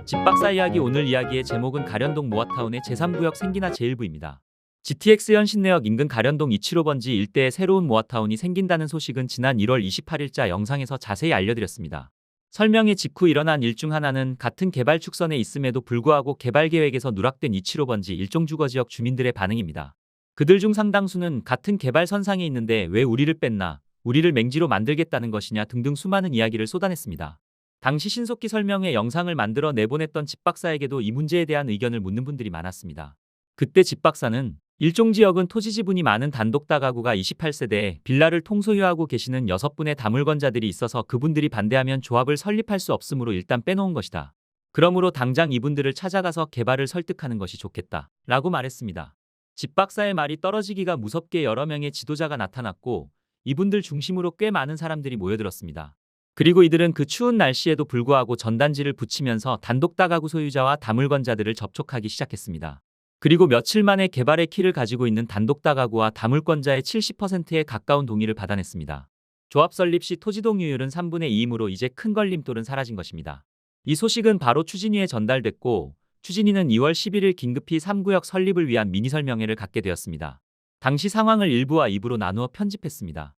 집박사 이야기. 오늘 이야기의 제목은 가련동 모아타운의 제3구역 생기나 제1부입니다. GTX 현신내역 인근 가련동 275번지 일대에 새로운 모아타운이 생긴다는 소식은 지난 1월 28일자 영상에서 자세히 알려드렸습니다. 설명의 직후 일어난 일 중 하나는 같은 개발 축선에 있음에도 불구하고 개발 계획에서 누락된 275번지 일종주거지역 주민들의 반응입니다. 그들 중 상당수는 같은 개발 선상에 있는데 왜 우리를 뺐나, 우리를 맹지로 만들겠다는 것이냐 등등 수많은 이야기를 쏟아냈습니다. 당시 신속히 설명회 영상을 만들어 내보냈던 집박사에게도 이 문제에 대한 의견을 묻는 분들이 많았습니다. 그때 집박사는 일종지역은 토지 지분이 많은 단독 다가구가 28세대에 빌라를 통소유하고 계시는 6분의 다물건자들이 있어서 그분들이 반대하면 조합을 설립할 수 없으므로 일단 빼놓은 것이다. 그러므로 당장 이분들을 찾아가서 개발을 설득하는 것이 좋겠다 라고 말했습니다. 집박사의 말이 떨어지기가 무섭게 여러 명의 지도자가 나타났고 이분들 중심으로 꽤 많은 사람들이 모여들었습니다. 그리고 이들은 그 추운 날씨에도 불구하고 전단지를 붙이면서 단독 다가구 소유자와 다물건자들을 접촉하기 시작했습니다. 그리고 며칠 만에 개발의 키를 가지고 있는 단독 다가구와 다물건자의 70%에 가까운 동의를 받아냈습니다. 조합 설립 시 토지 동의율은 3분의 2이므로 이제 큰 걸림돌은 사라진 것입니다. 이 소식은 바로 추진위에 전달됐고 추진위는 2월 11일 긴급히 3구역 설립을 위한 미니 설명회를 갖게 되었습니다. 당시 상황을 1부와 2부로 나누어 편집했습니다.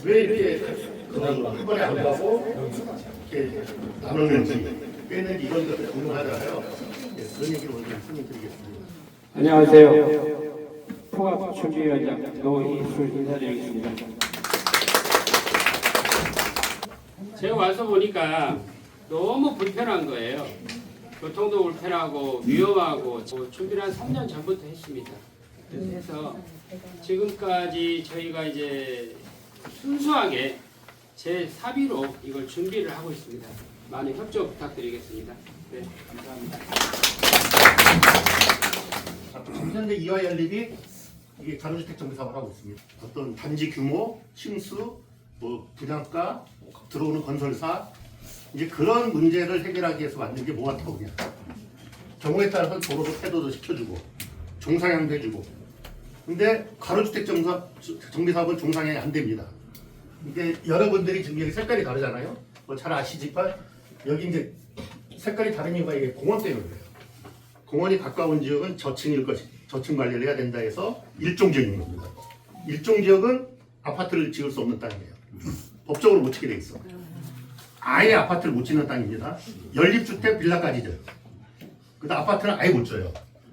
왜 이렇게 한 번에 안 가고 이렇게 나누는지 빼는지 이런 것들 궁금하잖아요. 그런 얘기를 오늘 설명드리겠습니다. 안녕하세요. 통합준비위원장 노희술 인사드리겠습니다. 제가 와서 보니까 너무 불편한 거예요. 교통도 불편하고 위험하고 준비를 한 3년 전부터 했습니다. 그래서 지금까지 저희가 이제 순수하게 제 사비로 이걸 준비를 하고 있습니다. 많은 협조 부탁드리겠습니다. 네, 감사합니다. 현재 이화 연립이 이게 가로주택 정비 사업을 하고 있습니다. 어떤 단지 규모, 층수, 분양가, 들어오는 건설사 이제 그런 문제를 해결하기 위해서 만든 게 모아타운이야. 경우에 따라서 도로도 태도도 시켜주고 종상향도 해주고. 근데 가로주택 정비 사업은 종상향이 안 됩니다. 이게 여러분들이 지금 여기 색깔이 다르잖아요. 잘 아시지만 여기 이제 색깔이 다른 이유가 이게 공원 때문에 그래요. 공원이 가까운 지역은 저층일 것이 저층 관리를 해야 된다 해서 일종지역인 겁니다. 일종지역은 아파트를 지을 수 없는 땅이에요. 법적으로 못 치게 돼 있어. 아예 아파트를 못 짓는 땅입니다. 연립주택 빌라까지죠. 그다음 아파트는 아예 못 져요.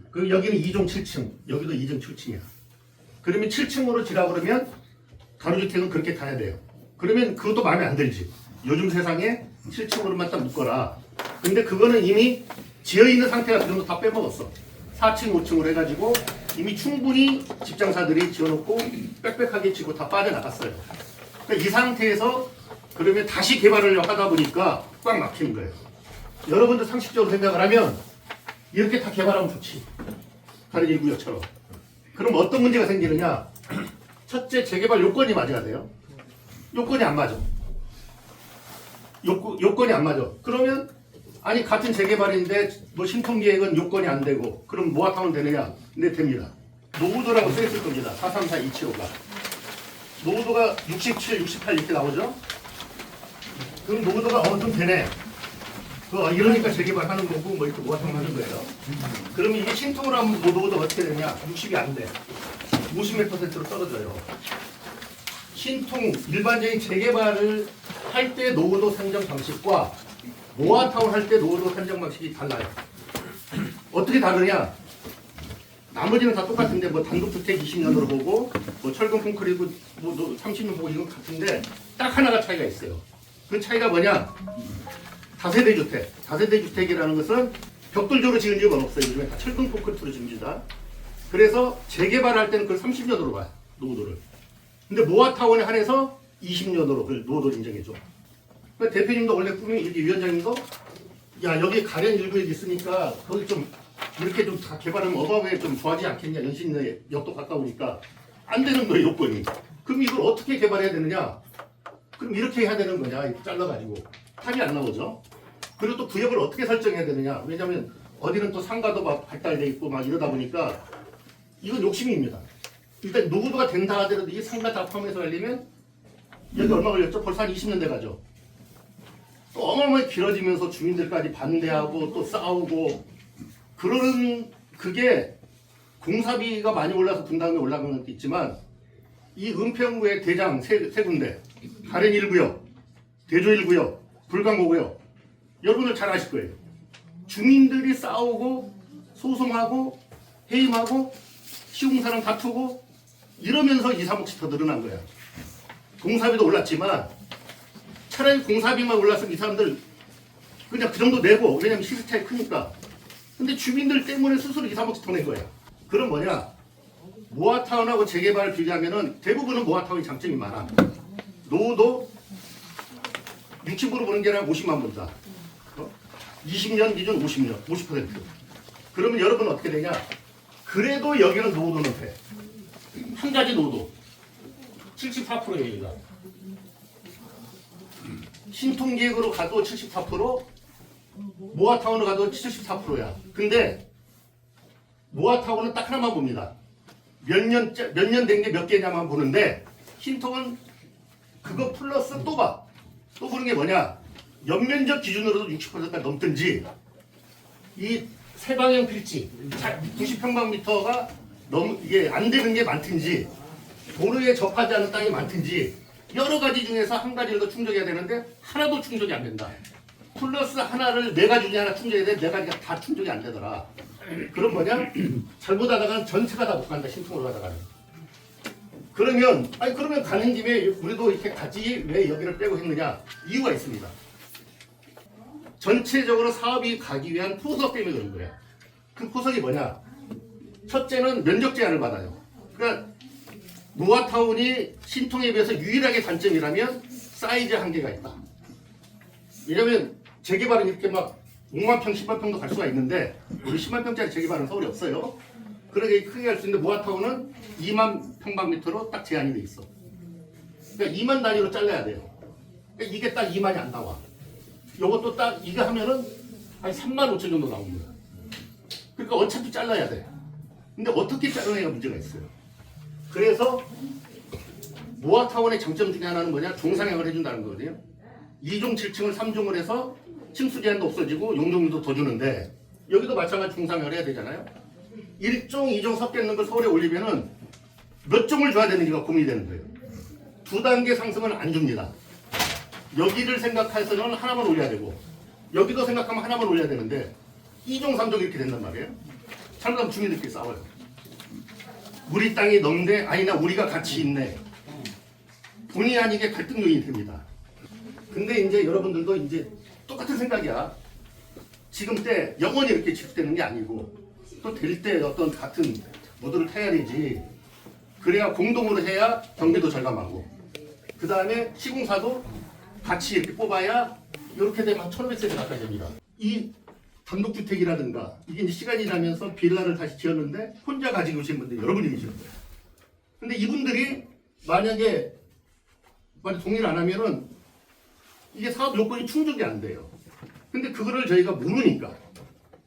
그 여기는 2종 7층, 여기도 2종 7층이야. 그러면 7층으로 지라 그러면 가로주택은 그렇게 가야 돼요. 그러면 그것도 마음에 안 들지. 요즘 세상에 7층으로만 딱 묶어라. 근데 그거는 이미 지어있는 상태가 그 정도 다 빼먹었어. 4층, 5층으로 해가지고 이미 충분히 직장사들이 지어놓고 빽빽하게 지고 다 빠져나갔어요. 그러니까 이 상태에서 그러면 다시 개발을 하다 보니까 꽉 막히는 거예요. 여러분들 상식적으로 생각을 하면 이렇게 다 개발하면 좋지. 다른 1구역처럼. 그럼 어떤 문제가 생기느냐? 첫째, 재개발 요건이 맞아야 돼요. 요건이 안 맞아. 요건이 안 맞아. 그러면 아니 같은 재개발인데 뭐 신통계획은 요건이 안 되고 그럼 모아타운 되느냐? 네, 됩니다. 노후도라고 써있을 겁니다. 434275가. 노후도가 67, 68 이렇게 나오죠? 그럼 노후도가 어느 정도 되네. 이러니까 재개발하는 거고 뭐 이렇게 모아타운 하는 거예요. 그러면 이게 신통을 하면 노후도가 어떻게 되냐? 60이 안 돼. 50몇%로 떨어져요. 신통 일반적인 재개발을 할 때 노후도 산정 방식과 모아타운 할 때 노후도 산정 방식이 달라요. 어떻게 다르냐? 나머지는 다 똑같은데 뭐 단독주택 20년으로 보고 뭐 철근 콘크리트 뭐 30년 보고 이건 같은데 딱 하나가 차이가 있어요. 그 차이가 뭐냐? 다세대 주택. 다세대 주택이라는 것은 벽돌조로 지은 이유가 없어요. 요즘에 다 철근 콘크리트로 지습니다. 그래서 재개발할 때는 그걸 30년으로 봐요. 노후도를. 근데 모아타운에 한해서 20년으로 그걸 노후도를 인정해줘. 그러니까 대표님도 원래 꿈이 이렇게 위원장님도 야 여기 가련 1구역 있으니까 거기 좀 이렇게 좀 다 개발하면 어바우에 좀 좋아지지 않겠냐. 연신역도 가까우니까 안 되는 거예요. 요건이. 그럼 이걸 어떻게 개발해야 되느냐. 그럼 이렇게 해야 되는 거냐. 이렇게 잘라가지고 답이 안 나오죠. 그리고 또 구역을 어떻게 설정해야 되느냐. 왜냐하면 어디는 또 상가도 막 발달돼 있고 막 이러다 보니까 이건 욕심입니다. 일단 노후도가 된다 하더라도 이게 상가 다 포함해서 하려면 여기 얼마 걸렸죠? 벌써 한 20년 돼 가죠. 또 어마어마하게 길어지면서 주민들까지 반대하고 또 싸우고 그러는 그게 공사비가 많이 올라서 분담이 올라가는 것도 있지만 이 은평구의 대장 세 군데 가렌 1구역, 대조 1구역, 불강 5구역 여러분들 잘 아실 거예요. 주민들이 싸우고 소송하고 해임하고 시공사랑 다투고 이러면서 2, 3억씩 더 늘어난 거야. 공사비도 올랐지만 차라리 공사비만 올랐으면 이 사람들 그냥 그 정도 내고 왜냐면 시세 차이 크니까. 근데 주민들 때문에 스스로 2, 3억씩 더 낸 거야. 그럼 뭐냐? 모아타운하고 재개발을 비교하면은 대부분은 모아타운이 장점이 많아. 노후도 60으로 보는 게 아니라 50만 본다. 20년 기준 50년, 50%. 그러면 여러분 어떻게 되냐? 그래도 여기는 노후도는 돼. 한 가지 노후도 74%예요. 여기가. 신통기획으로 가도 74%, 모아타운으로 가도 74%야. 근데 모아타운은 딱 하나만 봅니다. 몇 년 된 게 몇 개냐만 보는데 신통은 그거 플러스 또 봐. 또 보는 게 뭐냐? 연면적 기준으로도 60%가 넘든지 이 세방형 필지 90평방미터가 너무 이게 안 되는 게 많든지 도로에 접하지 않은 땅이 많든지 여러 가지 중에서 한 가지를 더 충족해야 되는데 하나도 충족이 안 된다. 플러스 하나를 네 가지 중에 하나 충족해야 돼. 네 가지가 다 충족이 안 되더라. 그럼 뭐냐? 잘못하다가는 전체가 다 못 간다. 신통으로 가다가는. 그러면 가는 김에 우리도 이렇게 가지 왜 여기를 빼고 했느냐? 이유가 있습니다. 전체적으로 사업이 가기 위한 포석 때문에 그런 거야. 그 포석이 뭐냐? 첫째는 면적 제한을 받아요. 그러니까 모아타운이 신통에 비해서 유일하게 단점이라면 사이즈 한계가 있다. 왜냐면 재개발은 이렇게 막 5만 평, 10만 평도 갈 수가 있는데 우리 10만 평짜리 재개발은 서울에 없어요. 그러게 크게 할 수 있는데 모아타운은 2만 평방미터로 딱 제한이 돼 있어. 그러니까 2만 단위로 잘라야 돼요. 그러니까 이게 딱 2만이 안 나와. 요것도 딱 이거 하면은 한 3만 5천 정도 나옵니다. 그러니까 어차피 잘라야 돼. 근데 어떻게 자르느냐가 문제가 있어요. 그래서 모아타운의 장점 중에 하나는 뭐냐? 종상향을 해준다는 거거든요. 2종 7층을 3종을 해서 층수 제한도 없어지고 용적률도 더 주는데 여기도 마찬가지 종상향을 해야 되잖아요. 1종, 2종 섞여 있는 걸 서울에 올리면은 몇 종을 줘야 되는지가 고민이 되는 거예요. 2단계 상승은 안 줍니다. 여기를 생각해서는 하나만 올려야 되고 여기도 생각하면 하나만 올려야 되는데 2종, 3종 이렇게 된단 말이에요. 잘못하면 주민들끼리 싸워요. 우리 땅이 넘네, 아니나 우리가 같이 있네. 본의 아니게 갈등 요인이 됩니다. 근데 이제 여러분들도 이제 똑같은 생각이야. 지금 때 영원히 이렇게 지속되는 게 아니고 또 될 때 어떤 같은 모드를 타야 되지. 그래야 공동으로 해야 경비도 절감하고 그 다음에 시공사도 같이 이렇게 뽑아야 이렇게 되면 1500세대 가까이 됩니다. 이 단독주택이라든가 이게 이제 시간이 지나면서 빌라를 다시 지었는데 혼자 가지고 오신 분들 여러분이 계시는 거예요. 근데 이분들이 만약에 동의를 안 하면은 이게 사업 요건이 충족이 안 돼요. 근데 그거를 저희가 모르니까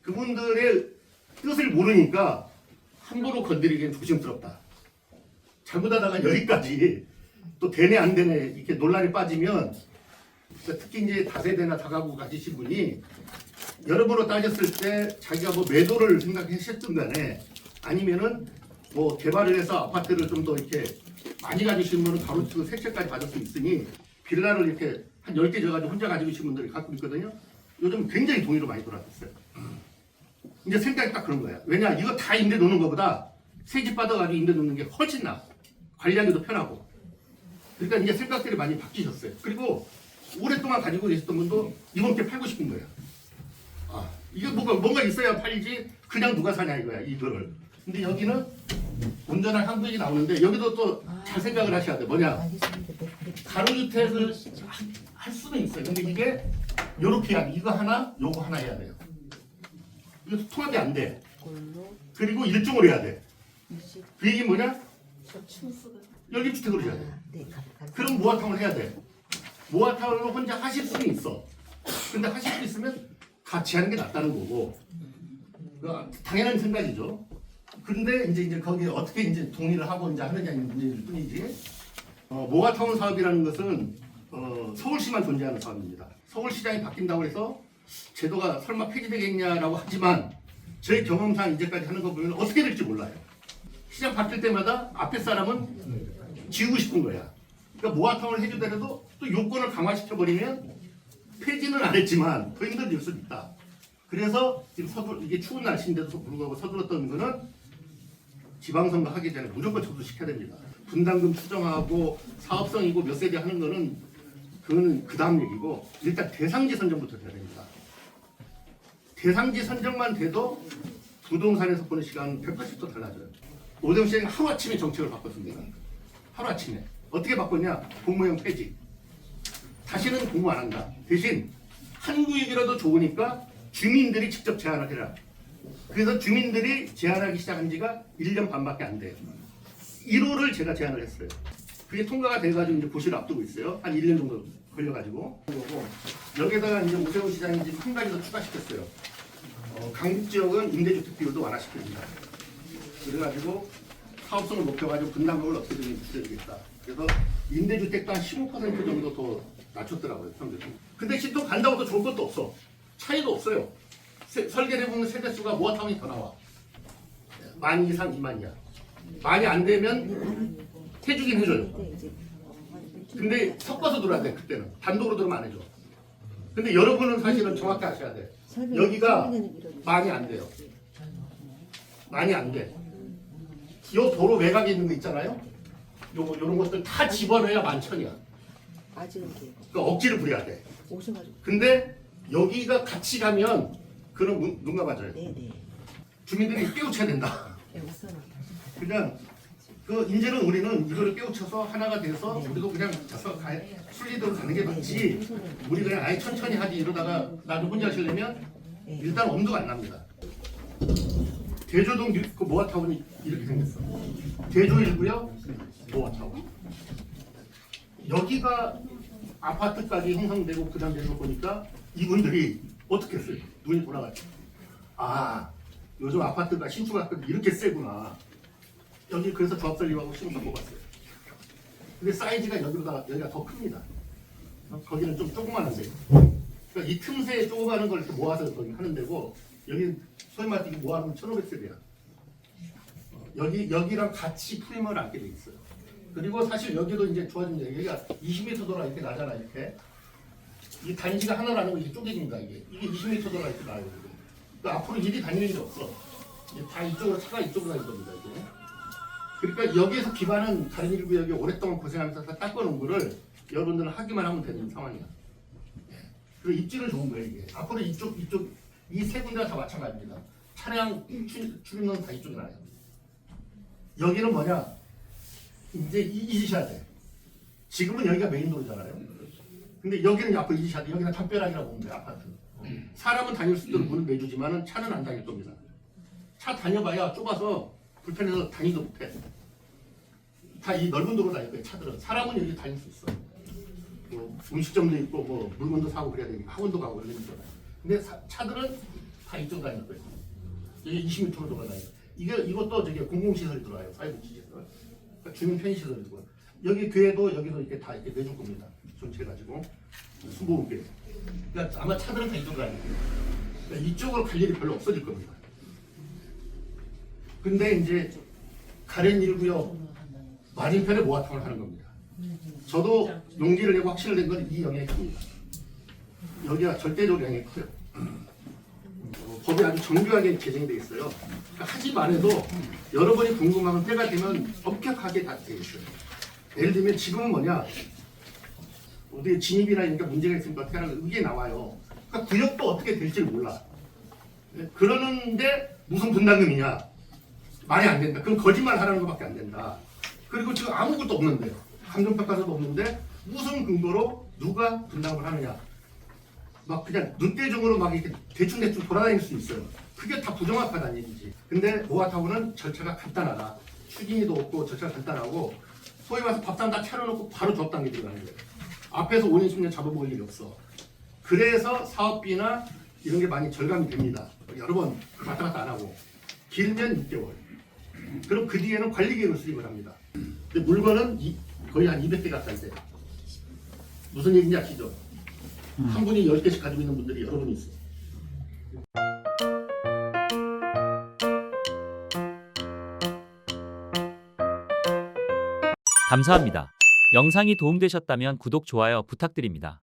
그분들의 뜻을 모르니까 함부로 건드리기엔 조심스럽다. 잘못하다가 여기까지 또 되네 안 되네 이렇게 논란에 빠지면 특히 이제 다세대나 다가구 가지신 분이 여러모로 따졌을 때 자기가 뭐 매도를 생각하셨든 간에 아니면은 뭐 개발을 해서 아파트를 좀 더 이렇게 많이 가지신 분은 바로 그 세채까지 받을 수 있으니 빌라를 이렇게 한 10개 져가지고 혼자 가지고 계신 분들이 갖고 있거든요. 요즘 굉장히 동의로 많이 돌아왔어요. 이제 생각이 딱 그런 거야. 왜냐 이거 다 임대 놓는 것보다 새 집 받아가지고 임대 놓는 게 훨씬 나아. 관리하기도 편하고. 그러니까 이제 생각들이 많이 바뀌셨어요. 그리고 오랫동안 가지고 계셨던 분도 이번 게 팔고 싶은 거야. 아, 이게 뭔가 있어야 팔지 그냥 누가 사냐 이거야 이거를. 근데 여기는 온전한 한국이 나오는데 여기도 또 잘 생각을 하셔야 돼. 뭐냐 가로주택을 할 수는 있어요. 근데 이게 요렇게 해야 돼. 이거 하나 요거 하나 해야 돼요. 이거 통합이 안 돼. 그리고 일종으로 해야 돼. 그 얘기 뭐냐 연립주택으로 해야 돼. 그럼 모아타운을 해야 돼. 모아타운을 혼자 하실 수는 있어. 근데 하실 수 있으면 같이 하는 게 낫다는 거고. 당연한 생각이죠. 근데 이제 거기에 어떻게 이제 동의를 하고 이제 하느냐는 문제일 뿐이지. 모아타운 사업이라는 것은 서울시만 존재하는 사업입니다. 서울시장이 바뀐다고 해서 제도가 설마 폐지되겠냐라고 하지만 제 경험상 이제까지 하는 거 보면 어떻게 될지 몰라요. 시장 바뀔 때마다 앞에 사람은 지우고 싶은 거야. 그러니까 모아타운을 해주더라도 또 요건을 강화시켜버리면 폐지는 안 했지만 더 힘들어질 수도 있다. 그래서 지금 이게 추운 날씨인데도 불구하고 서둘렀던 거는 지방선거 하기 전에 무조건 접수시켜야 됩니다. 분담금 추정하고 사업성이고 몇 세대 하는 거는 그거는 그 다음 얘기고 일단 대상지 선정부터 돼야 됩니다. 대상지 선정만 돼도 부동산에서 보는 시간은 180도 달라져요. 오대훈 시장이 하루아침에 정책을 바꿨습니다. 하루아침에. 어떻게 바꿨냐? 공무형 폐지. 다시는 공무 안 한다. 대신 한 구역이라도 좋으니까 주민들이 직접 제안을 해라. 그래서 주민들이 제안하기 시작한 지가 1년 반밖에 안 돼요. 1호를 제가 제안을 했어요. 그게 통과가 돼가지고 이제 고시를 앞두고 있어요. 한 1년 정도 걸려가지고. 여기다가 이제 오세훈 시장이 지금 한 가지 더 추가시켰어요. 강북 지역은 임대주택 비율도 완화시킵니다. 그래가지고 사업성을 높여가지고 분담금을 어떻게든 줄여주겠다. 그래서 임대주택도 한 15% 정도 더 낮췄더라고요, 평균. 근데 신통 간다고 또 좋을 것도 없어. 차이도 없어요. 설계를 보면 세대수가 모아타운이 더 나와. 10,000 이상 20,000이야. 많이 안 되면 해주긴 해줘요. 근데 섞어서 들어야 돼, 그때는. 단독으로 들으면 안 해줘. 근데 여러분은 사실은 정확히 아셔야 돼. 여기가 많이 안 돼요. 많이 안 돼. 요 도로 외곽에 있는 거 있잖아요. 요런 것들 다 집어넣어야 11,000이야. 아직은 그러니까 억지를 부려야 돼. 오셔가지고. 근데 여기가 같이 가면 그런 눈 감아져요. 네네. 주민들이 깨우쳐야 된다. 우선 그냥 이제는 우리는 이거를 깨우쳐서 하나가 돼서 우리도 그냥 가서 순리대로 가는 게 맞지. 우리 그냥 아예 천천히 하지 이러다가 나도 혼자 하시려면 일단 엄두가 안 납니다. 대조동 그 모아타운이 이렇게 생겼어. 대조 1구역 모아타운. 여기가 아파트까지 형성되고 그 다음 되는 거 보니까 이분들이 어떻게 했어요? 눈이 돌아갔죠. 아, 요즘 아파트가 신축 아파트 이렇게 세구나. 여기 그래서 조합설립하고 신청 뽑았어요. 근데 사이즈가 여기가 더 큽니다. 거기는 좀 조그만한데. 그러니까 이 틈새에 조그마한 걸 이렇게 모아서 거기 하는 데고 여기 소위 말해서 모아놓으면 1,500세대야. 여기랑 같이 프레임을 안게 돼 있어요. 그리고 사실 여기도 이제 좋아진 게 여기가 20m 도로 이렇게 나잖아 이렇게. 이 단지가 하나라는 거 이게 쪼개진다 이게 20m 도로 이렇게 나요. 그러니까 앞으로 일이 다니는 일이 없어. 이제 다 이쪽으로 차가 이쪽으로 다닐 겁니다 이제. 그러니까 여기에서 기반은 다른 일구역이 오랫동안 고생하면서 다 닦아놓은 거를 여러분들은 하기만 하면 되는 상황이야. 그리고 입지는 좋은 거예요 이게. 앞으로 이쪽 이 세 군데가 다 마찬가지입니다. 차량 출입로는 다 이쪽에 나요. 여기는 뭐냐? 이제 잊으셔야 돼. 지금은 여기가 메인도로잖아요. 근데 여기는 앞으로 잊으셔야 돼. 여기는 담벼락이라고 보면 돼 아파트. 사람은 다닐 수 있도록 문을 내주지만은 차는 안 다닐 겁니다. 차 다녀봐야 좁아서 불편해서 다니도 못해. 다 이 넓은 도로 다닐 거예요 차들은. 사람은 여기 다닐 수 있어. 뭐 음식점도 있고 뭐 물건도 사고 그래야 되니까 학원도 가고 이런 거잖아요. 근데 차들은 다 이쪽 다닐 거예요. 여기 20m로 돌아다니고. 이것도 저기 공공시설이 들어와요. 사회복지시설. 그러니까 주민 편의시설이고. 여기 교회도 여기도 이렇게 다 이렇게 내줄 겁니다. 전체해가지고 수보원교회. 그러니까 아마 차들은 다 이쪽으로 다닐 거예요. 그러니까 이쪽으로 갈 일이 별로 없어질 겁니다. 근데 이제 가련 1구역 맞은편에 모아타운을 하는 겁니다. 저도 용기를 내고 확신을 낸 건 이 영향이 큽니다. 여기가 절대적으로 영향이 커요. 법이 아주 정교하게 제정되어 있어요. 그러니까 하지만 해도 여러분이 궁금하면 때가 되면 엄격하게 다 되어 있어요. 예를 들면 지금은 뭐냐, 어디 진입이나 이런 문제가 있으니까 어떻게 하는 거 이게 나와요. 그러니까 구역도 어떻게 될지 몰라. 그러는데 무슨 분담금이냐? 말이 안 된다. 그럼 거짓말 하라는 것밖에 안 된다. 그리고 지금 아무것도 없는데요. 감정평가서도 없는데 무슨 근거로 누가 분담을 하느냐? 막 그냥 눈대중으로 막 이렇게 대충 돌아다닐 수 있어요. 그게 다 부정확하다는 얘기지. 근데 모아타운은 절차가 간단하다. 추진위도 없고 절차가 간단하고 소위 말해서 밥상 다 차려놓고 바로 조합 단계 들어가는 거예요. 앞에서 5년 10년 잡아먹을 일이 없어. 그래서 사업비나 이런 게 많이 절감이 됩니다. 여러 번 왔다 갔다 안 하고 길면 6개월. 그럼 그 뒤에는 관리계획을 수립을 합니다. 근데 물건은 거의 한 200개 가까이 돼요. 무슨 얘기인지 아시죠? 한 분이 10개씩 가지고 있는 분들이 여러 분 있어요. 감사합니다. 영상이 도움되셨다면 구독, 좋아요 부탁드립니다.